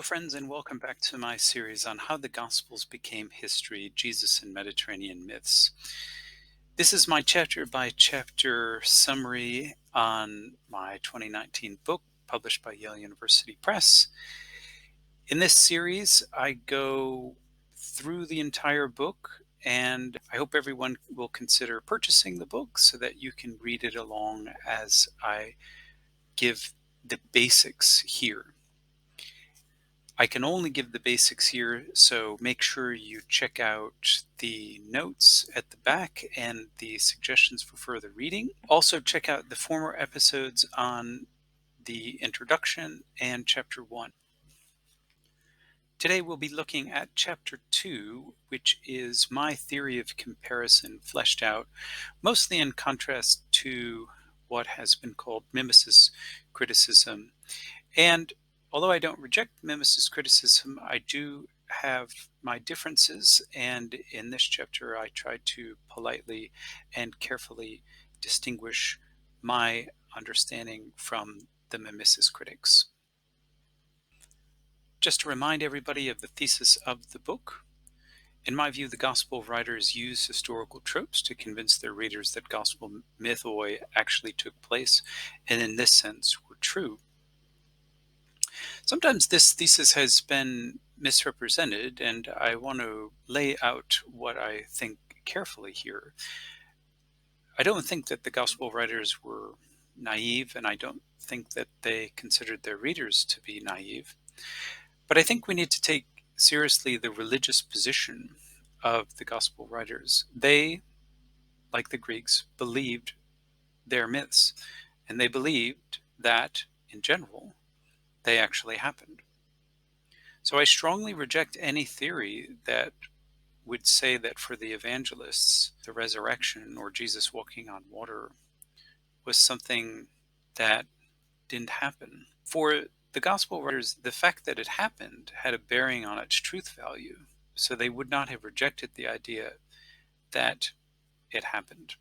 friends, and welcome back to my series on how the Gospels became history, Jesus and Mediterranean myths. This is my chapter by chapter summary on my 2019 book published by Yale University Press. In this series, I go through the entire book, and I hope everyone will consider purchasing the book so that you can read it along as I give the basics here. I can only give the basics here, so make sure you check out the notes at the back and the suggestions for further reading. Also, check out the former episodes on the introduction and chapter 1. Today we'll be looking at chapter 2, which is my theory of comparison fleshed out, mostly in contrast to what has been called mimesis criticism. And although I don't reject mimesis criticism, I do have my differences, and in this chapter I try to politely and carefully distinguish my understanding from the mimesis critics. Just to remind everybody of the thesis of the book, in my view, the gospel writers use historical tropes to convince their readers that gospel mythoi actually took place, and in this sense were true. Sometimes this thesis has been misrepresented, and I want to lay out what I think carefully here. I don't think that the gospel writers were naive, and I don't think that they considered their readers to be naive. But I think we need to take seriously the religious position of the gospel writers. They, like the Greeks, believed their myths, and they believed that, in general, they actually happened. So I strongly reject any theory that would say that for the evangelists, the resurrection or Jesus walking on water was something that didn't happen. For the gospel writers, the fact that it happened had a bearing on its truth value, so they would not have rejected the idea that it happened.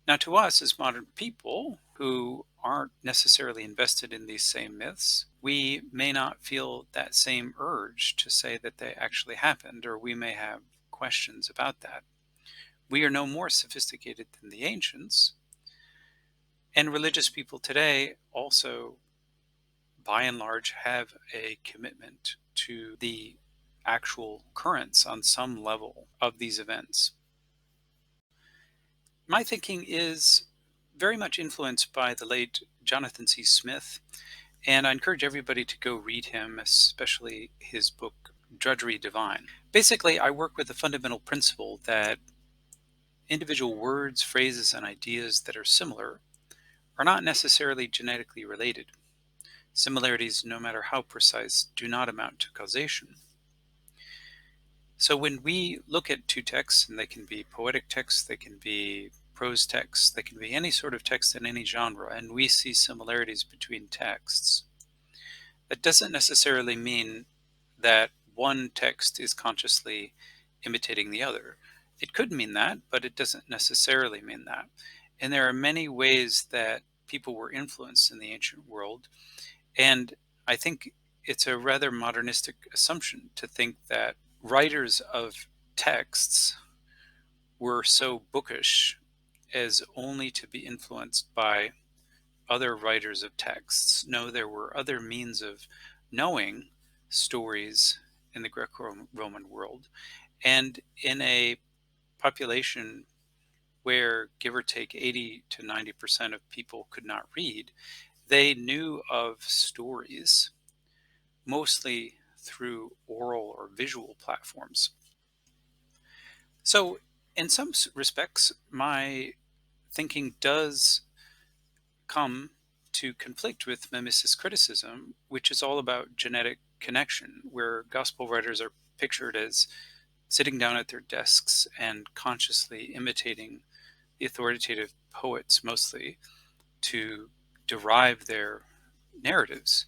Now, to us as modern people who aren't necessarily invested in these same myths, we may not feel that same urge to say that they actually happened, or we may have questions about that. We are no more sophisticated than the ancients, and religious people today also, by and large, have a commitment to the actual occurrence on some level of these events. My thinking is very much influenced by the late Jonathan C. Smith, and I encourage everybody to go read him, especially his book, Drudgery Divine. Basically, I work with the fundamental principle that individual words, phrases, and ideas that are similar are not necessarily genetically related. Similarities, no matter how precise, do not amount to causation. So when we look at two texts, and they can be poetic texts, they can be prose texts, they can be any sort of text in any genre, and we see similarities between texts, that doesn't necessarily mean that one text is consciously imitating the other. It could mean that, but it doesn't necessarily mean that. And there are many ways that people were influenced in the ancient world, and I think it's a rather modernistic assumption to think that writers of texts were so bookish as only to be influenced by other writers of texts. No, there were other means of knowing stories in the Greco-Roman world, and in a population where, give or take, 80 to 90% of people could not read, they knew of stories mostly through oral or visual platforms. So in some respects, my thinking does come to conflict with mimesis criticism, which is all about genetic connection, where gospel writers are pictured as sitting down at their desks and consciously imitating the authoritative poets mostly to derive their narratives,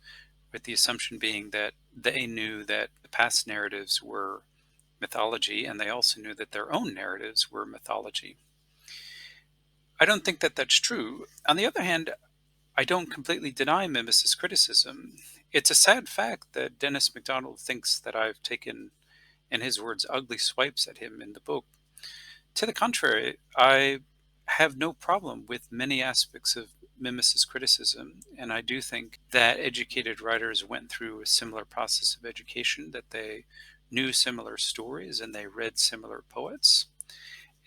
with the assumption being that they knew that the past narratives were mythology, and they also knew that their own narratives were mythology. I don't think that that's true. On the other hand, I don't completely deny mimesis criticism. it's a sad fact that Dennis MacDonald thinks that I've taken, in his words, ugly swipes at him in the book. To the contrary, I have no problem with many aspects of Mimesis criticism, and I do think that educated writers went through a similar process of education, that they knew similar stories and they read similar poets,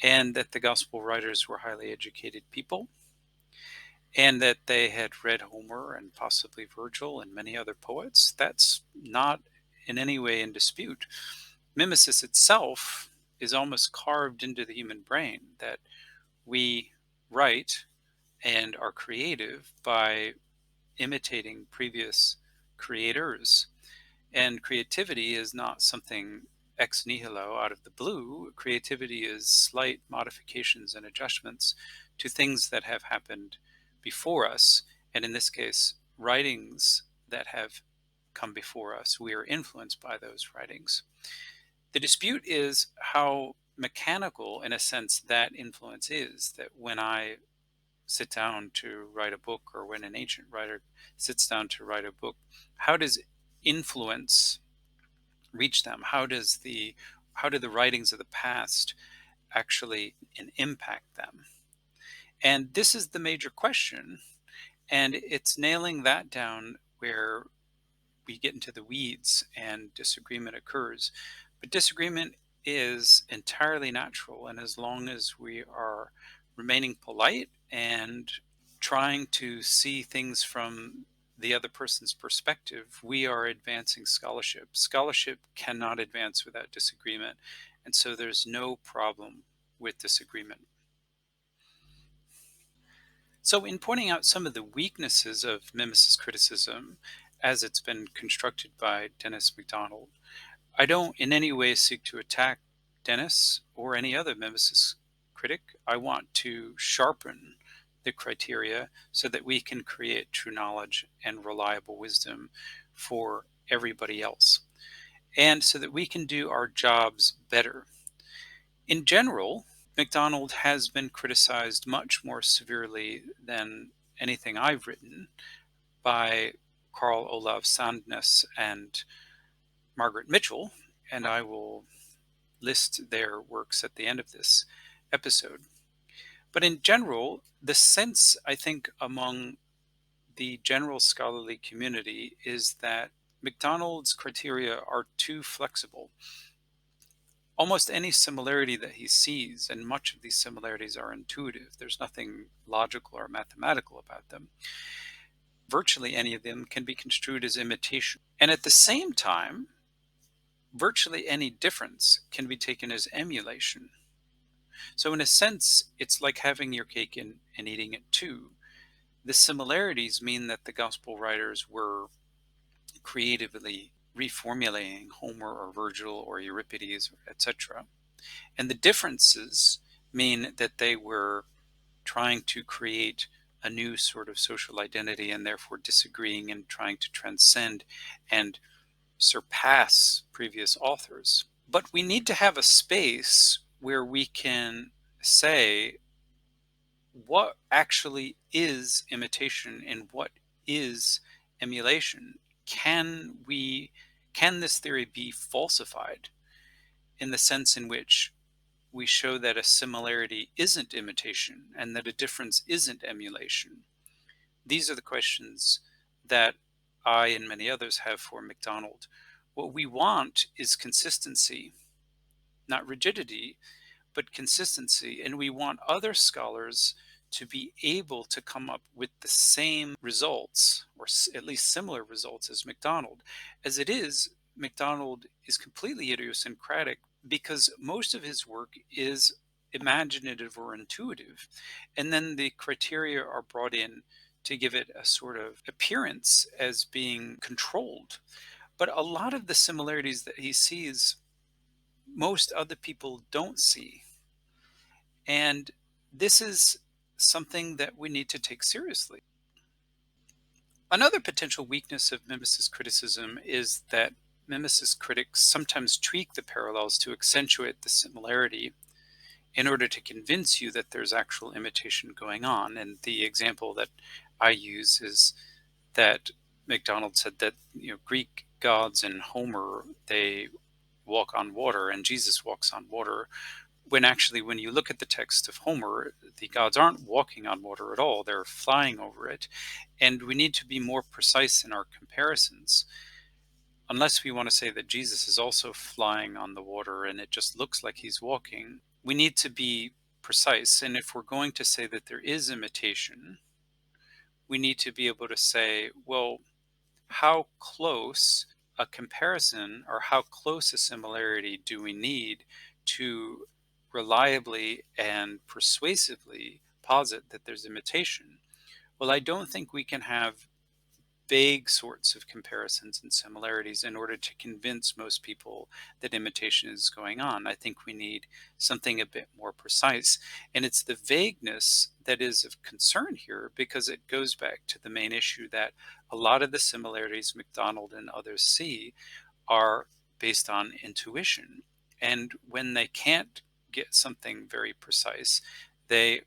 and that the gospel writers were highly educated people, and that they had read Homer and possibly Virgil and many other poets. That's not in any way in dispute. Mimesis itself is almost carved into the human brain, that we write and are creative by imitating previous creators. And creativity is not something ex nihilo out of the blue. Creativity is slight modifications and adjustments to things that have happened before us. And in this case, writings that have come before us. We are influenced by those writings. The dispute is how mechanical, in a sense, that influence is. That when I sit down to write a book, or when an ancient writer sits down to write a book, how does influence reach them? How do the writings of the past actually impact them? And this is the major question, and it's nailing that down where we get into the weeds and disagreement occurs. But disagreement is entirely natural, and as long as we are remaining polite and trying to see things from the other person's perspective, we are advancing scholarship. Scholarship cannot advance without disagreement, and so there's no problem with disagreement. So, in pointing out some of the weaknesses of Mimesis criticism as it's been constructed by Dennis MacDonald, I don't in any way seek to attack Dennis or any other Mimesis critic. I want to sharpen the criteria so that we can create true knowledge and reliable wisdom for everybody else, and so that we can do our jobs better. In general, MacDonald has been criticized much more severely than anything I've written by Carl Olav Sandnes and Margaret Mitchell, and I will list their works at the end of this episode. But in general, the sense, I think, among the general scholarly community is that MacDonald's criteria are too flexible. Almost any similarity that he sees, and much of these similarities are intuitive, there's nothing logical or mathematical about them. Virtually any of them can be construed as imitation. And at the same time, virtually any difference can be taken as emulation. So in a sense, it's like having your cake and eating it too. The similarities mean that the gospel writers were creatively reformulating Homer or Virgil or Euripides, etc. And the differences mean that they were trying to create a new sort of social identity, and therefore disagreeing and trying to transcend and surpass previous authors. But we need to have a space where we can say what actually is imitation and what is emulation. Can this theory be falsified in the sense in which we show that a similarity isn't imitation and that a difference isn't emulation? These are the questions that I and many others have for MacDonald. What we want is consistency, not rigidity, but consistency. And we want other scholars to be able to come up with the same results, or at least similar results, as MacDonald. As it is, MacDonald is completely idiosyncratic because most of his work is imaginative or intuitive. And then the criteria are brought in to give it a sort of appearance as being controlled. But a lot of the similarities that he sees, most other people don't see. And this is something that we need to take seriously. Another potential weakness of mimesis criticism is that mimesis critics sometimes tweak the parallels to accentuate the similarity in order to convince you that there's actual imitation going on. And the example that I use is that MacDonald said that Greek gods in Homer, they walk on water and Jesus walks on water, when actually when you look at the text of Homer, the gods aren't walking on water at all, they're flying over it. And we need to be more precise in our comparisons, unless we want to say that Jesus is also flying on the water and it just looks like he's walking. We need to be precise, and if we're going to say that there is imitation, we need to be able to say, well, how close a comparison or how close a similarity do we need to reliably and persuasively posit that there's imitation? Well, I don't think we can have vague sorts of comparisons and similarities in order to convince most people that imitation is going on. I think we need something a bit more precise. And it's the vagueness that is of concern here, because it goes back to the main issue that a lot of the similarities MacDonald and others see are based on intuition. And when they can't get something very precise, they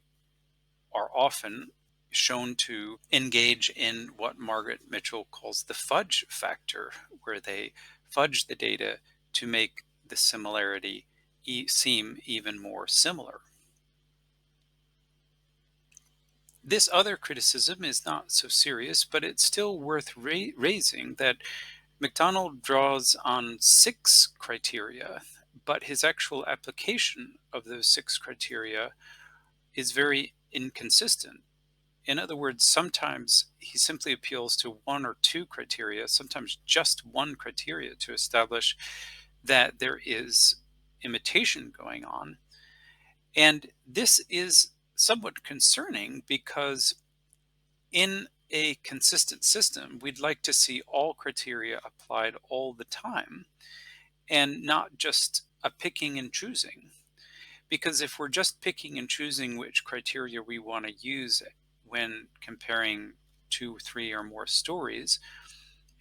are often shown to engage in what Margaret Mitchell calls the fudge factor, where they fudge the data to make the similarity seem even more similar. This other criticism is not so serious, but it's still worth raising, that MacDonald draws on 6 criteria, but his actual application of those 6 criteria is very inconsistent. In other words, sometimes he simply appeals to 1 or 2 criteria, sometimes just 1 criteria, to establish that there is imitation going on. And this is somewhat concerning, because in a consistent system, we'd like to see all criteria applied all the time and not just a picking and choosing. Because if we're just picking and choosing which criteria we want to use when comparing 2, 3, or more stories,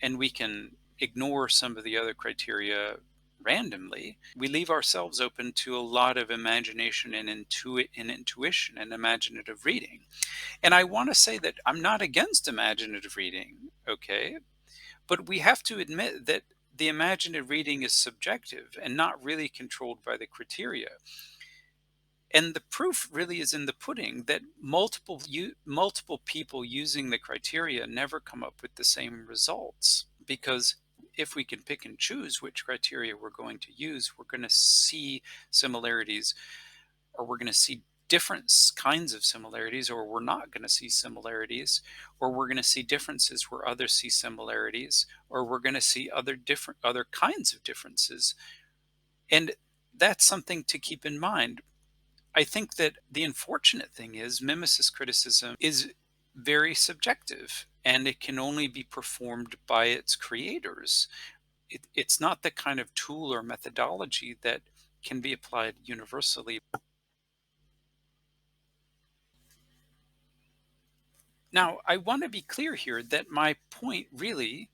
and we can ignore some of the other criteria randomly, we leave ourselves open to a lot of imagination and intuition and imaginative reading. And I want to say that I'm not against imaginative reading, okay? But we have to admit that the imaginative reading is subjective and not really controlled by the criteria. And the proof really is in the pudding, that multiple people using the criteria never come up with the same results. Because if we can pick and choose which criteria we're going to use, we're going to see similarities, or we're going to see different kinds of similarities, or we're not going to see similarities, or we're going to see differences where others see similarities, or we're going to see other kinds of differences. And that's something to keep in mind. I think that the unfortunate thing is mimesis criticism is very subjective, and it can only be performed by its creators. It's not the kind of tool or methodology that can be applied universally. Now, I want to be clear here that my point really,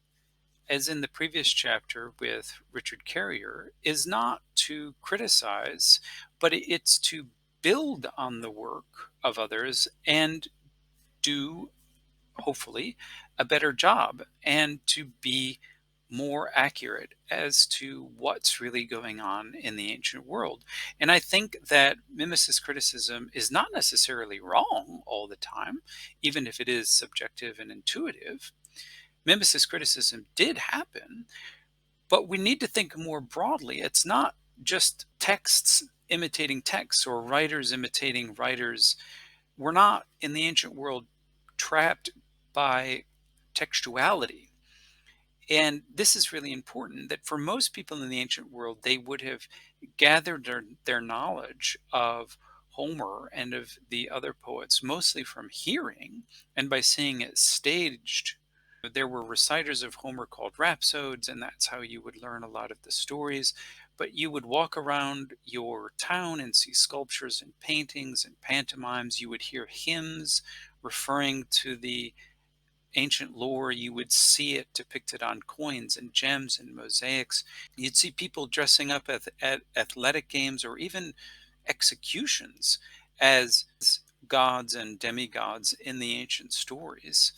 as in the previous chapter with Richard Carrier, is not to criticize, but it's to build on the work of others and do, hopefully, a better job, and to be more accurate as to what's really going on in the ancient world. And I think that mimesis criticism is not necessarily wrong all the time, even if it is subjective and intuitive. Mimesis criticism did happen, but we need to think more broadly. It's not just texts imitating texts or writers imitating writers. We're not, in the ancient world, trapped by textuality. And this is really important, that for most people in the ancient world, they would have gathered their knowledge of Homer and of the other poets mostly from hearing and by seeing it staged. There were reciters of Homer called rhapsodes, and that's how you would learn a lot of the stories. But you would walk around your town and see sculptures and paintings and pantomimes. You would hear hymns referring to the ancient lore. You would see it depicted on coins and gems and mosaics. You'd see people dressing up at athletic games or even executions as gods and demigods in the ancient stories.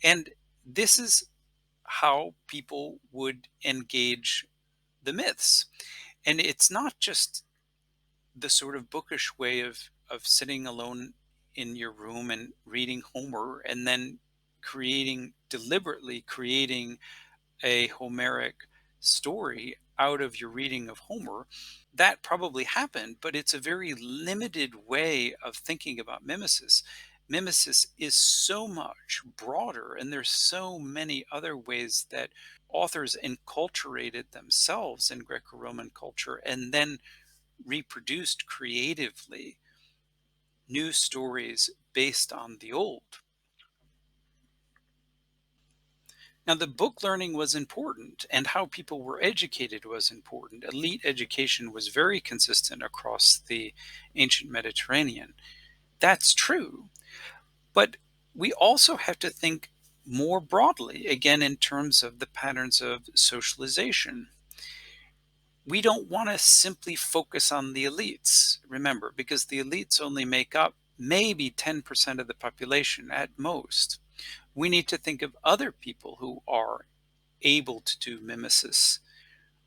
And this is how people would engage the myths. And it's not just the sort of bookish way of sitting alone in your room and reading Homer and then deliberately creating a Homeric story out of your reading of Homer. That probably happened, but it's a very limited way of thinking about mimesis. Mimesis is so much broader, and there's so many other ways that authors enculturated themselves in Greco-Roman culture and then reproduced creatively new stories based on the old. Now, the book learning was important, and how people were educated was important. Elite education was very consistent across the ancient Mediterranean. That's true. But we also have to think more broadly, again, in terms of the patterns of socialization. We don't want to simply focus on the elites, remember, because the elites only make up maybe 10% of the population at most. We need to think of other people who are able to do mimesis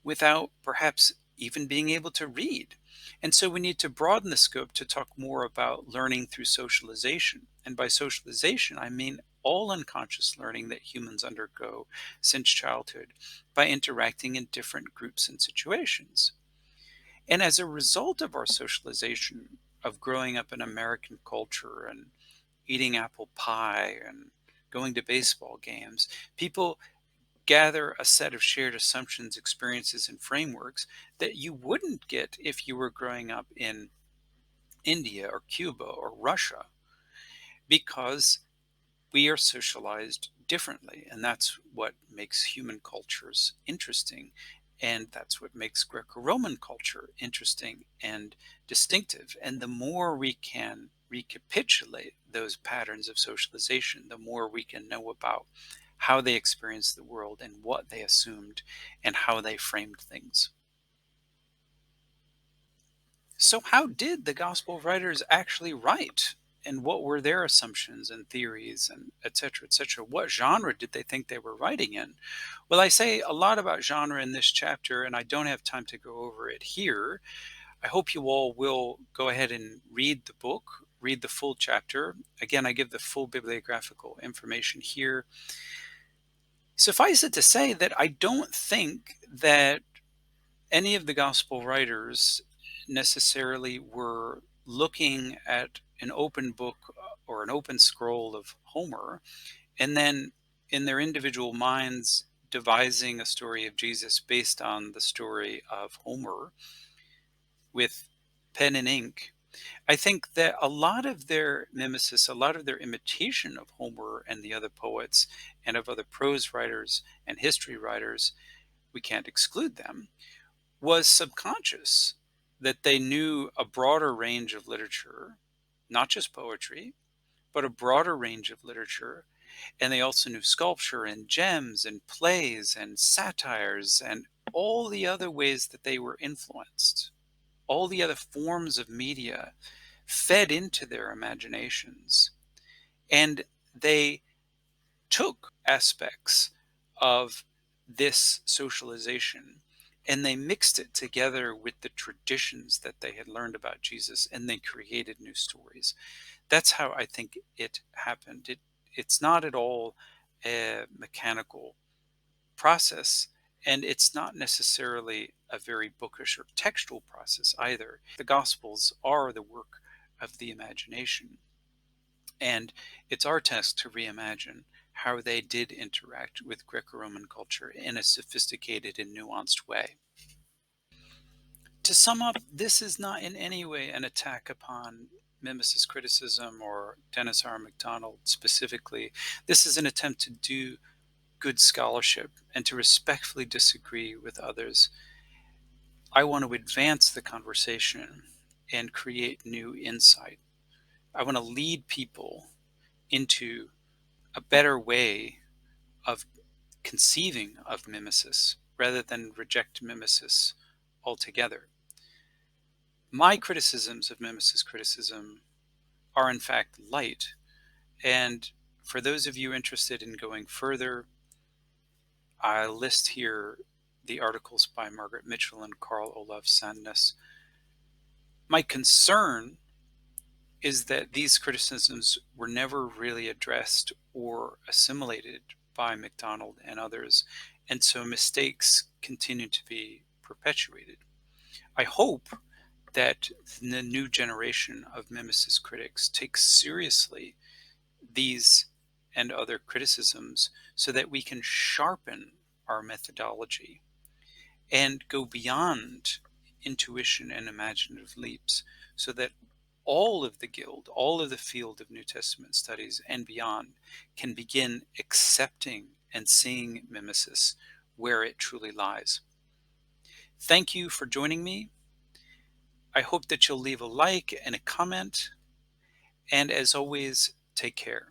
without perhaps even being able to read. And so we need to broaden the scope to talk more about learning through socialization. And by socialization, I mean all unconscious learning that humans undergo since childhood by interacting in different groups and situations. And as a result of our socialization, of growing up in American culture and eating apple pie and going to baseball games, people gather a set of shared assumptions, experiences, and frameworks that you wouldn't get if you were growing up in India or Cuba or Russia, because we are socialized differently. And that's what makes human cultures interesting. And that's what makes Greco Roman culture interesting and distinctive. And the more we can recapitulate those patterns of socialization, the more we can know about how they experienced the world and what they assumed and how they framed things. So, how did the gospel writers actually write? And what were their assumptions and theories and et cetera, et cetera? What genre did they think they were writing in? Well, I say a lot about genre in this chapter, and I don't have time to go over it here. I hope you all will go ahead and read the book, read the full chapter. Again, I give the full bibliographical information here. Suffice it to say that I don't think that any of the gospel writers necessarily were looking at an open book or an open scroll of Homer and then in their individual minds devising a story of Jesus based on the story of Homer with pen and ink. I think that a lot of their mimesis, a lot of their imitation of Homer and the other poets and of other prose writers and history writers, we can't exclude them, was subconscious, that they knew a broader range of literature, not just poetry, but a broader range of literature. And they also knew sculpture and gems and plays and satires and all the other ways that they were influenced. All the other forms of media fed into their imaginations. And they took aspects of this socialization and they mixed it together with the traditions that they had learned about Jesus and they created new stories. That's how I think it happened. It's not at all a mechanical process, and it's not necessarily a very bookish or textual process either. The Gospels are the work of the imagination. And it's our task to reimagine how they did interact with Greco Roman culture in a sophisticated and nuanced way. To sum up, this is not in any way an attack upon Mimesis Criticism or Dennis R. MacDonald specifically. This is an attempt to do good scholarship and to respectfully disagree with others. I want to advance the conversation and create new insight. I want to lead people into a better way of conceiving of mimesis rather than reject mimesis altogether. My criticisms of Mimesis Criticism are in fact light, and for those of you interested in going further, I list here the articles by Margaret Mitchell and Carl Olav Sandnes. My concern is that these criticisms were never really addressed or assimilated by MacDonald and others, and so mistakes continue to be perpetuated. I hope that the new generation of Mimesis critics takes seriously these and other criticisms so that we can sharpen our methodology and go beyond intuition and imaginative leaps so that all of the guild, all of the field of New Testament studies and beyond can begin accepting and seeing mimesis where it truly lies. Thank you for joining me. I hope that you'll leave a like and a comment. And as always, take care.